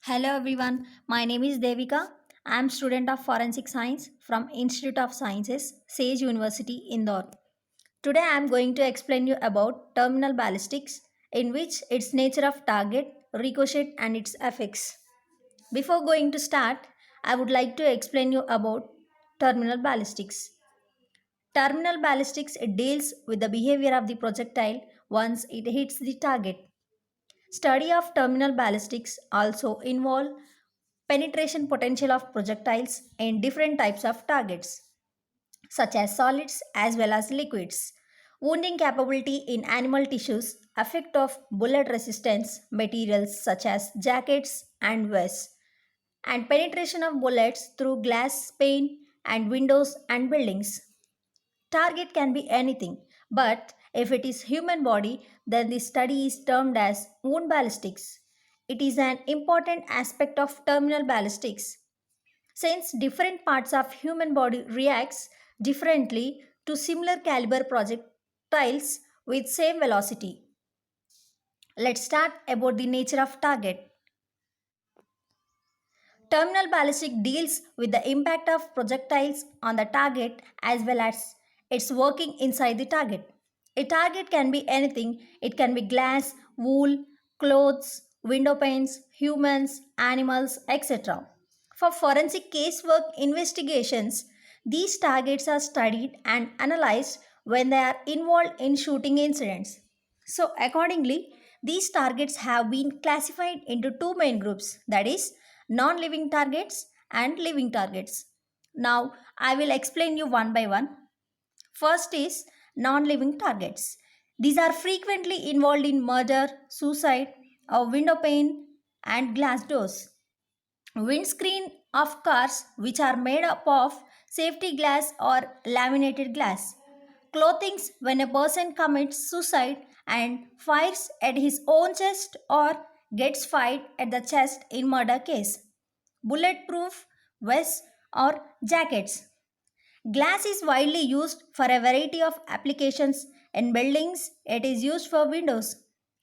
Hello everyone, my name is Devika. I am student of Forensic Science from Institute of Sciences, Sage University, Indore. Today I am going to explain you about terminal ballistics, in which its nature of target, ricochet and its effects. Before going to start, I would like to explain you about terminal ballistics. Terminal ballistics deals with the behavior of the projectile once it hits the target. Study of terminal ballistics also involve penetration potential of projectiles in different types of targets, such as solids as well as liquids, wounding capability in animal tissues, effect of bullet resistance materials such as jackets and vests, and penetration of bullets through glass pane and windows and buildings. Target can be anything, but if it is human body, then the study is termed as wound ballistics. It is an important aspect of terminal ballistics since different parts of human body reacts differently to similar caliber projectiles with same velocity. Let's start about the nature of target. Terminal ballistic deals with the impact of projectiles on the target as well as its working inside the target. A target can be anything, it can be glass, wool, clothes, window panes, humans, animals, etc. For forensic casework investigations, these targets are studied and analyzed when they are involved in shooting incidents. So, accordingly, these targets have been classified into two main groups, that is, non living targets and living targets. Now, I will explain you one by one. First is non living targets. These are frequently involved in murder, suicide, or window pane and glass doors. Windscreen of cars which are made up of safety glass or laminated glass. Clothings when a person commits suicide and fires at his own chest or gets fired at the chest in murder case. Bulletproof vests or jackets. Glass is widely used for a variety of applications. In buildings, it is used for windows.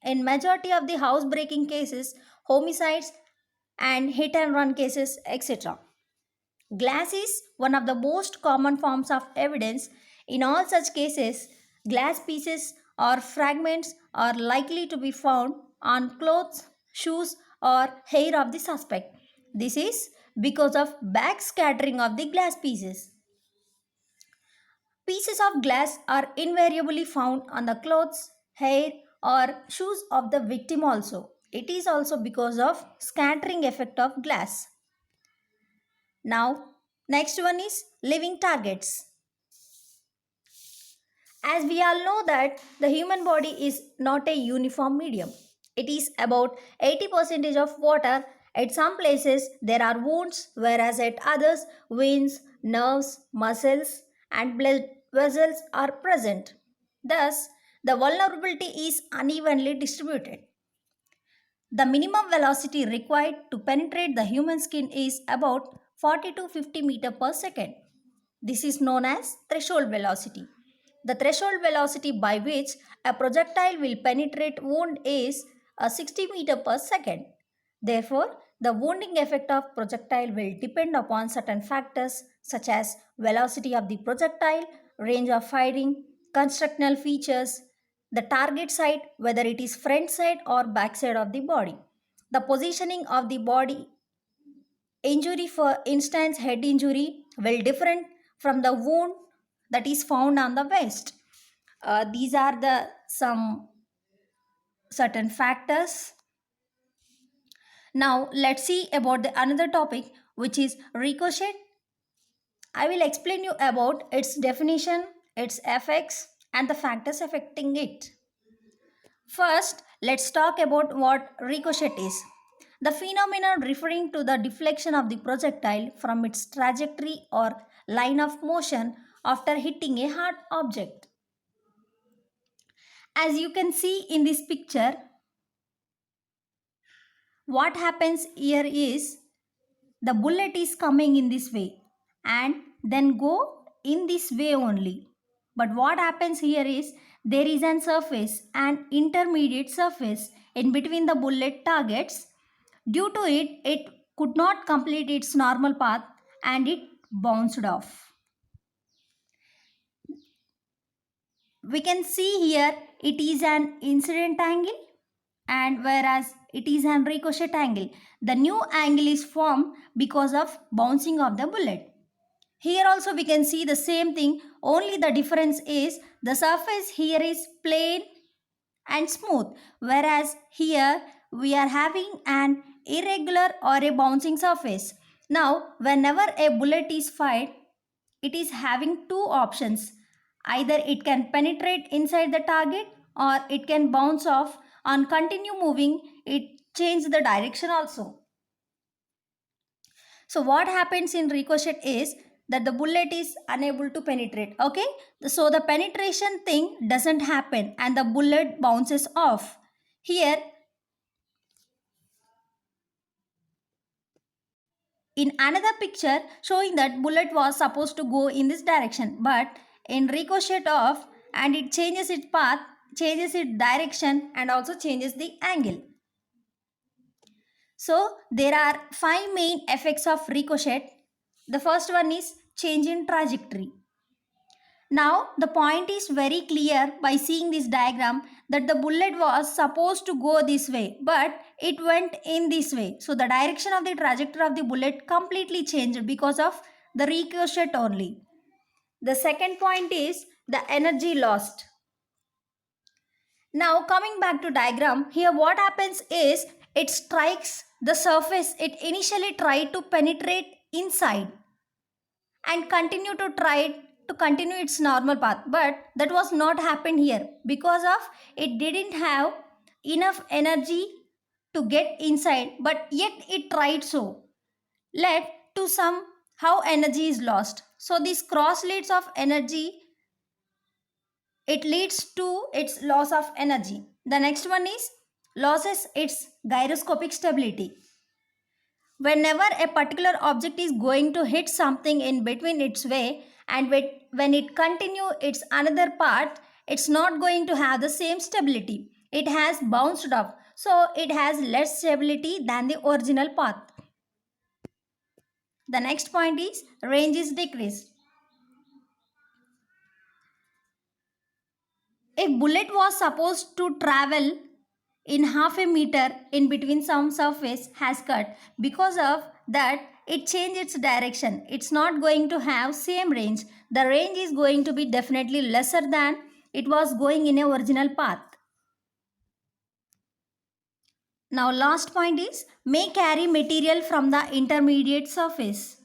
In majority of the housebreaking cases, homicides and hit and run cases, etc. Glass is one of the most common forms of evidence. In all such cases, glass pieces or fragments are likely to be found on clothes, shoes, or hair of the suspect. This is because of backscattering of the glass pieces. Pieces of glass are invariably found on the clothes, hair, or shoes of the victim also. It is also because of scattering effect of glass. Now, next one is living targets. As we all know that the human body is not a uniform medium. It is about 80% of water. At some places there are wounds, whereas at others veins, nerves, muscles and blood vessels are present. Thus, the vulnerability is unevenly distributed. The minimum velocity required to penetrate the human skin is about 40 to 50 meter per second. This is known as threshold velocity. The threshold velocity by which a projectile will penetrate wound is 60 meter per second. Therefore, the wounding effect of projectile will depend upon certain factors such as velocity of the projectile, range of firing, constructional features, the target side, whether it is front side or back side of the body, the positioning of the body. Injury, for instance, head injury, will different from the wound that is found on the waist. These are the some certain factors. Now let's see about the another topic, which is ricochet. I will explain you about its definition, its effects and the factors affecting it. First, let's talk about what ricochet is. The phenomenon referring to the deflection of the projectile from its trajectory or line of motion after hitting a hard object. As you can see in this picture, what happens here is the bullet is coming in this way and then go in this way only. But what happens here is there is an surface, an intermediate surface in between the bullet targets. Due to it, it could not complete its normal path and it bounced off. We can see here it is an incident angle, and whereas it is an ricochet angle. The new angle is formed because of bouncing of the bullet. Here also we can see the same thing, only the difference is the surface here is plain and smooth, whereas here we are having an irregular or a bouncing surface. Now whenever a bullet is fired, it is having two options. Either it can penetrate inside the target or it can bounce off. On continue moving, it change the direction also. So what happens in ricochet is that the bullet is unable to penetrate. Okay, so the penetration thing doesn't happen and the bullet bounces off. Here in another picture showing that bullet was supposed to go in this direction, but in ricochet off and it changes its path, changes its direction and also changes the angle. So there are five main effects of ricochet. The first one is change in trajectory. Now the point is very clear by seeing this diagram that the bullet was supposed to go this way, but it went in this way. So the direction of the trajectory of the bullet completely changed because of the ricochet only. The second point is the energy lost. Now coming back to diagram, here what happens is it strikes the surface. It initially tried to penetrate inside and continue its normal path, but that was not happened here because of it didn't have enough energy to get inside, but yet it tried, so led to some how energy is lost. So this cross leads of energy, it leads to its loss of energy. The next one is losses its gyroscopic stability. Whenever a particular object is going to hit something in between its way and when it continue its another part, it's not going to have the same stability. It has bounced off, so it has less stability than the original path. The next point is range is decreased. If bullet was supposed to travel in half a meter in between some surface has cut, because of that it changed its direction. It's not going to have same range. The range is going to be definitely lesser than it was going in a original path. Now last point is may carry material from the intermediate surface.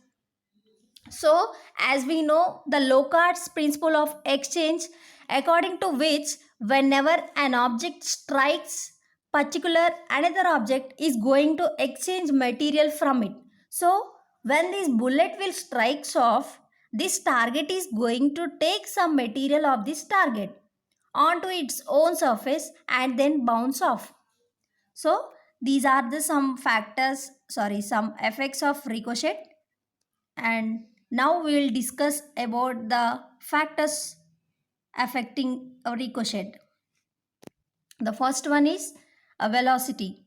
So, as we know, the Locard's principle of exchange, according to which whenever an object strikes particular another object is going to exchange material from it. So, when this bullet will strikes off, this target is going to take some material of this target onto its own surface and then bounce off. So, these are the some effects of ricochet, and now we will discuss about the factors affecting a ricochet. The first one is a velocity.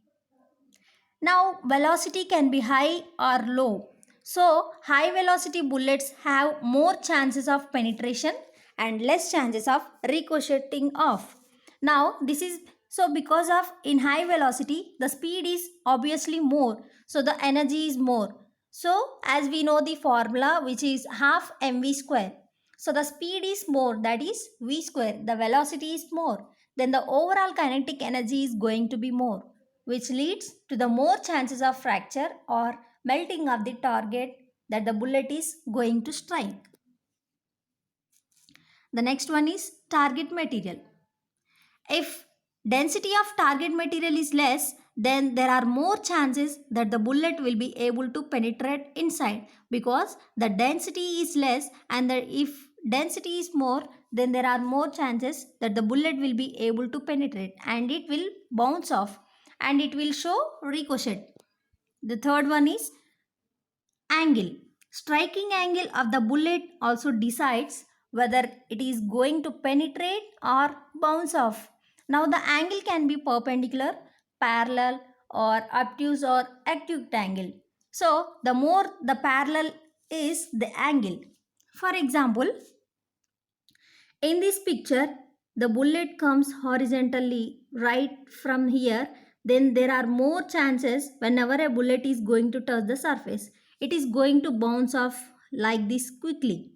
Now velocity can be high or low. So high velocity bullets have more chances of penetration and less chances of ricocheting off. Now this is so because of in high velocity the speed is obviously more, so the energy is more. So as we know the formula, which is half mv square. So the speed is more, that is v square. The velocity is more, then the overall kinetic energy is going to be more, which leads to the more chances of fracture or melting of the target that the bullet is going to strike. The next one is target material. If density of target material is less, then there are more chances that the bullet will be able to penetrate inside, because the density is less, and that if density is more, then there are more chances that the bullet will be able to penetrate and it will bounce off and it will show ricochet. The third one is angle. Striking angle of the bullet also decides whether it is going to penetrate or bounce off. Now the angle can be perpendicular, parallel or obtuse or acute angle. So the more the parallel is the angle. For example, in this picture, the bullet comes horizontally right from here. Then there are more chances whenever a bullet is going to touch the surface. It is going to bounce off like this quickly.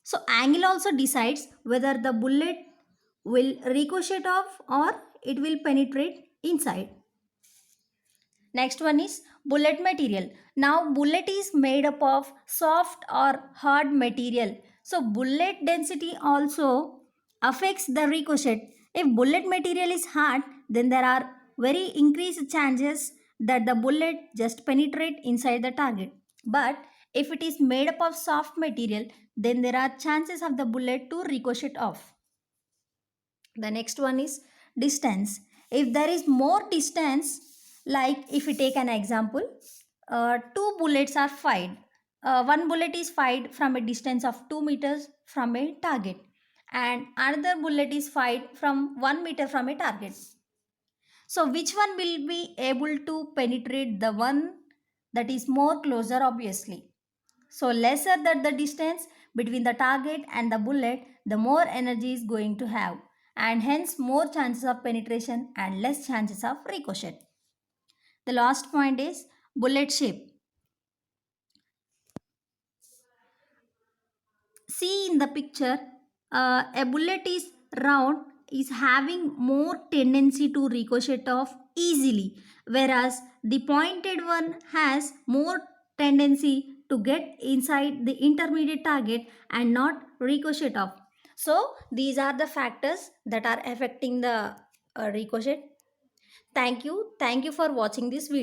So angle also decides whether the bullet will ricochet off or it will penetrate inside. Next one is bullet material. Now bullet is made up of soft or hard material. So bullet density also affects the ricochet. If bullet material is hard, then there are very increased chances that the bullet just penetrate inside the target. But if it is made up of soft material, then there are chances of the bullet to ricochet off. The next one is distance. If there is more distance, like if we take an example, two bullets are fired. One bullet is fired from a distance of 2 meters from a target, and another bullet is fired from 1 meter from a target. So which one will be able to penetrate the one that is more closer, obviously. So lesser that the distance between the target and the bullet, the more energy is going to have, and hence more chances of penetration and less chances of ricochet. The last point is bullet shape. See in the picture, a bullet is round, is having more tendency to ricochet off easily, whereas the pointed one has more tendency to get inside the intermediate target and not ricochet off. So these are the factors that are affecting the ricochet. Thank you for watching this video.